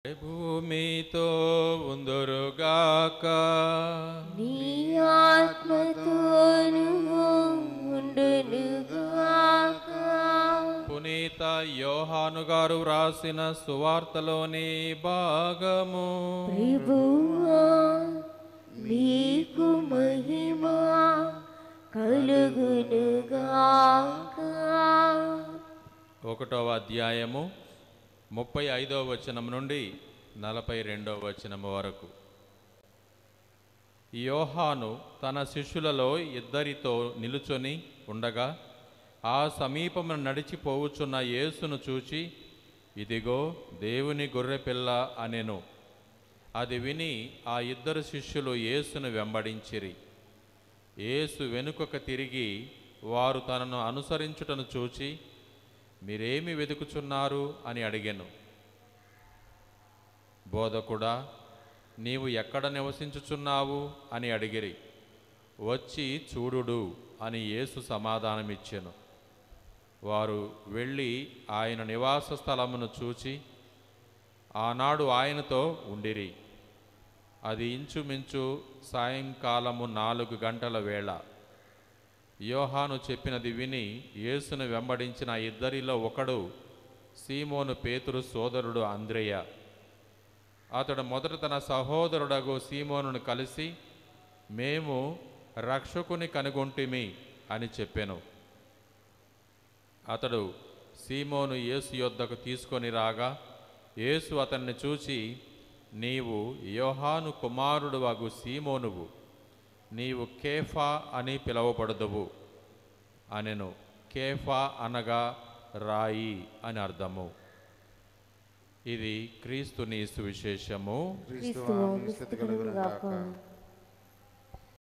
భూమితో ఉందురుగాక, నీ ఆత్మతోను ఉండునుగాక. పునీత యోహాను గారు వ్రాసిన సువార్తలోని భాగము. ప్రభువా, నీకు మహిమ కలుగునుగాక. 1వ అధ్యాయము 35వ వచనం నుండి 42వ వచనం వరకు. యోహాను తన శిష్యులలో ఇద్దరితో నిలుచొని ఉండగా ఆ సమీపమున నడిచిపోవుచున్న యేసును చూచి, ఇదిగో దేవుని గొర్రెపిల్ల అనెను. అది విని ఆ ఇద్దరు శిష్యులు యేసును వెంబడించిరి. యేసు వెనుకకు తిరిగి వారు తనను అనుసరించుటను చూచి, మీరేమి వెతుకుచున్నారు అని అడిగెను. బోధకుడా, నీవు ఎక్కడ నివసించుచున్నావు అని అడిగిరి. వచ్చి చూడుడు అని యేసు సమాధానమిచ్చెను. వారు వెళ్ళి ఆయన నివాస స్థలమును చూచి ఆనాడు ఆయనతో ఉండిరి. అది ఇంచుమించు సాయంకాలము 4 గంటల వేళ. యోహాను చెప్పినది విని యేసును వెంబడించిన ఇద్దరిలో ఒకడు సీమోను పేతురు సోదరుడు అంద్రెయ. అతడు మొదట తన సహోదరుడగు సీమోనును కలిసి, మేము రక్షకుని కనుగొంటిమి అని చెప్పెను. అతడు సీమోను యేసు యొద్దకు తీసుకొని రాగా యేసు అతన్ని చూచి, నీవు యోహాను కుమారుడు వగు సీమోనువు, నీవు కేఫా అని పిలువబడదువు అనెను. కేఫా అనగా రాయి అని అర్థము. ఇది క్రీస్తుని సువిశేషము. క్రీస్తువా, స్తుతి కలుగునుగాక.